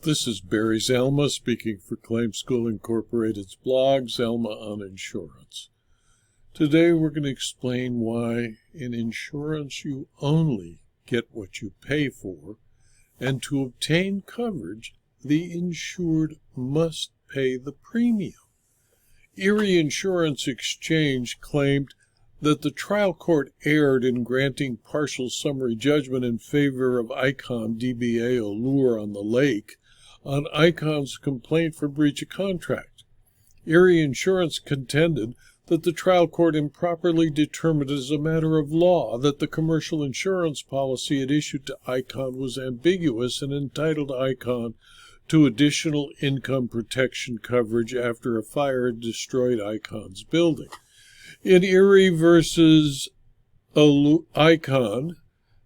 This is Barry Zalma speaking for Claim School Incorporated's blog, Zalma on Insurance. Today we're going to explain why in insurance you only get what you pay for, and to obtain coverage, the insured must pay the premium. Erie Insurance Exchange claimed that the trial court erred in granting partial summary judgment in favor of Icon DBA Allure on the Lake on Icon's complaint for breach of contract. Erie Insurance contended that the trial court improperly determined as a matter of law that the commercial insurance policy it issued to Icon was ambiguous and entitled Icon to additional income protection coverage after a fire had destroyed Icon's building. In Erie versus Icon,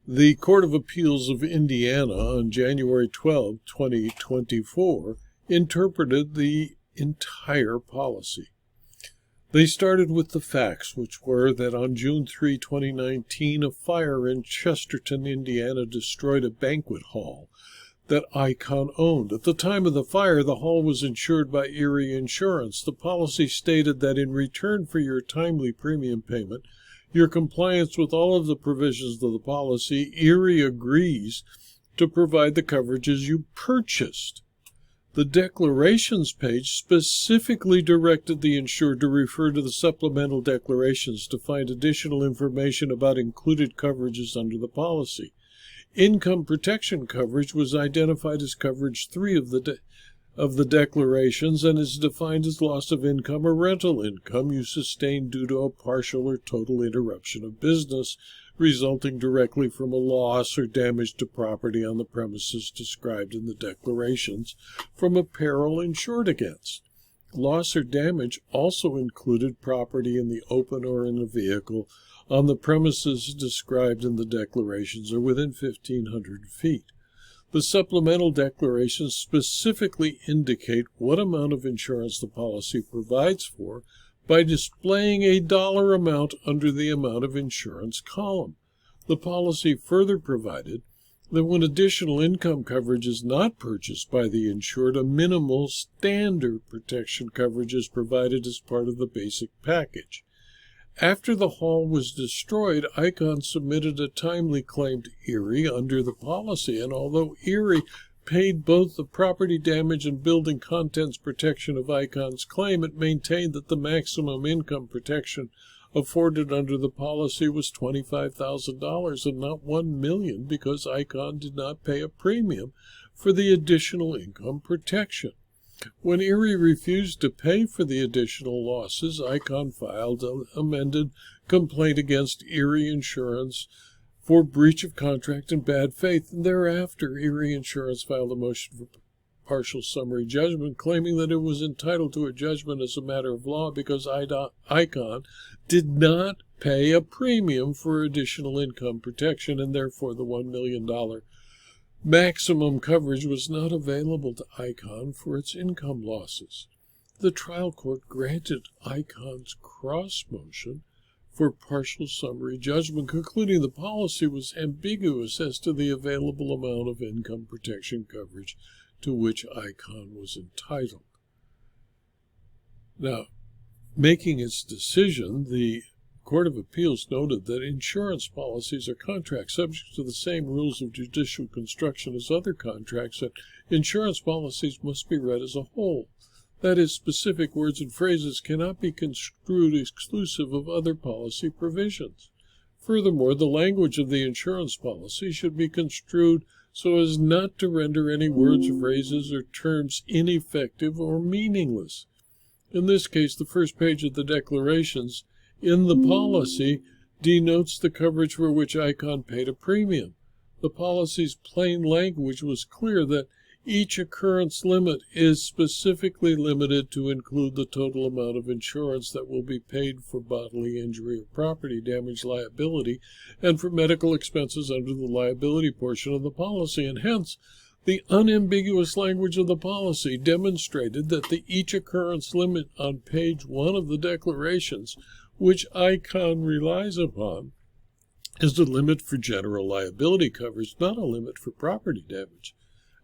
the Court of Appeals of Indiana on January 12, 2024, interpreted the entire policy. They started with the facts, which were that on June 3, 2019, a fire in Chesterton, Indiana, destroyed a banquet hall that Icon owned. At the time of the fire, the hall was insured by Erie Insurance. The policy stated that in return for your timely premium payment, your compliance with all of the provisions of the policy, Erie agrees to provide the coverages you purchased. The declarations page specifically directed the insured to refer to the supplemental declarations to find additional information about included coverages under the policy. Income protection coverage was identified as coverage 3 of the declarations and is defined as loss of income or rental income you sustain due to a partial or total interruption of business resulting directly from a loss or damage to property on the premises described in the declarations from a peril insured against. Loss or damage also included property in the open or in a vehicle on the premises described in the declarations or within 1,500 feet. The supplemental declarations specifically indicate what amount of insurance the policy provides for by displaying a dollar amount under the amount of insurance column. The policy further provided that when additional income coverage is not purchased by the insured, a minimal standard protection coverage is provided as part of the basic package. After the hall was destroyed, Icon submitted a timely claim to Erie under the policy, and although Erie paid both the property damage and building contents protection of Icon's claim, it maintained that the maximum income protection afforded under the policy was $25,000 and not $1 million because Icon did not pay a premium for the additional income protection. When Erie refused to pay for the additional losses, Icon filed an amended complaint against Erie Insurance for breach of contract and bad faith, and thereafter Erie Insurance filed a motion for partial summary judgment, claiming that it was entitled to a judgment as a matter of law because Icon did not pay a premium for additional income protection, and therefore the $1 million maximum coverage was not available to Icon for its income losses. The trial court granted Icon's cross motion for partial summary judgment, concluding the policy was ambiguous as to the available amount of income protection coverage to which Icon was entitled. Now, making its decision, the Court of Appeals noted that insurance policies are contracts subject to the same rules of judicial construction as other contracts, and insurance policies must be read as a whole. That is, specific words and phrases cannot be construed exclusive of other policy provisions. Furthermore, the language of the insurance policy should be construed so as not to render any words, phrases, or terms ineffective or meaningless. In this case, the first page of the declarations in the policy denotes the coverage for which Icon paid a premium. The policy's plain language was clear that each occurrence limit is specifically limited to include the total amount of insurance that will be paid for bodily injury or property damage liability and for medical expenses under the liability portion of the policy, and hence the unambiguous language of the policy demonstrated that the each occurrence limit on page 1 of the declarations, which Icon relies upon, is a limit for general liability coverage, not a limit for property damage.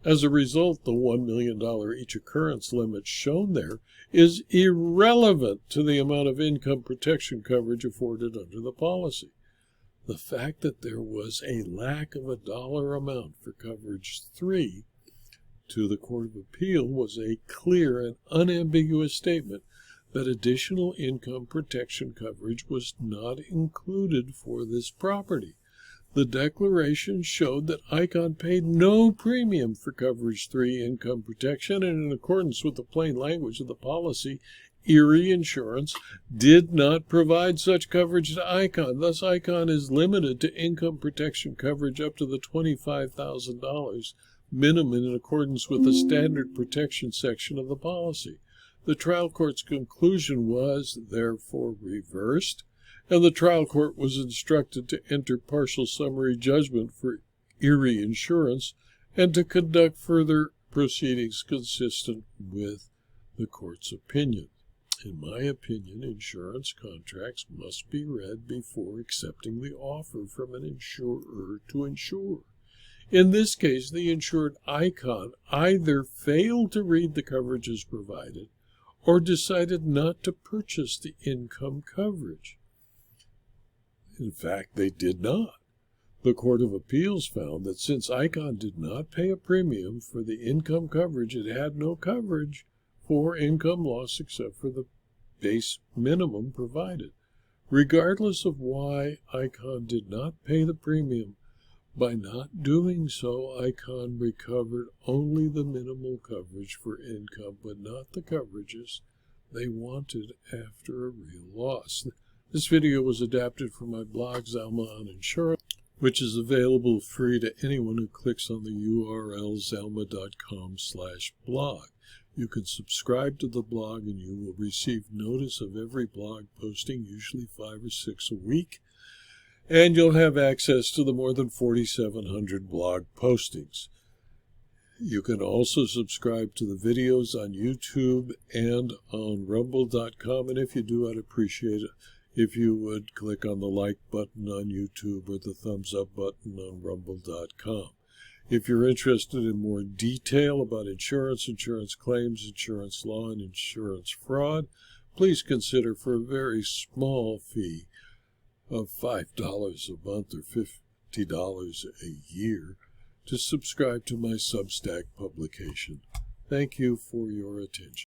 As a result, the $1 million each occurrence limit shown there is irrelevant to the amount of income protection coverage afforded under the policy. The fact that there was a lack of a dollar amount for coverage 3 to the Court of Appeal was a clear and unambiguous statement that additional income protection coverage was not included for this property. The declaration showed that ICON paid no premium for coverage 3 income protection, and in accordance with the plain language of the policy, Erie Insurance did not provide such coverage to ICON. Thus, ICON is limited to income protection coverage up to the $25,000 minimum in accordance with the standard protection section of the policy. The trial court's conclusion was, therefore, reversed, and the trial court was instructed to enter partial summary judgment for Erie Insurance and to conduct further proceedings consistent with the court's opinion. In my opinion, insurance contracts must be read before accepting the offer from an insurer to insure. In this case, the insured ICON either failed to read the coverages provided or decided not to purchase the income coverage. In fact, they did not. The Court of Appeals found that since ICON did not pay a premium for the income coverage, it had no coverage for income loss except for the base minimum provided. Regardless of why ICON did not pay the premium, by not doing so, ICON recovered only the minimal coverage for income, but not the coverages they wanted after a real loss. This video was adapted from my blog, Zalma on Insurance, which is available free to anyone who clicks on the URL zalma.com/blog. You can subscribe to the blog and you will receive notice of every blog posting, usually 5 or 6 a week. And you'll have access to the more than 4,700 blog postings. You can also subscribe to the videos on YouTube and on rumble.com. And if you do, I'd appreciate it if you would click on the like button on YouTube or the thumbs up button on rumble.com. If you're interested in more detail about insurance, insurance claims, insurance law, and insurance fraud, please consider, for a very small fee of $5 a month or $50 a year, to subscribe to my Substack publication. Thank you for your attention.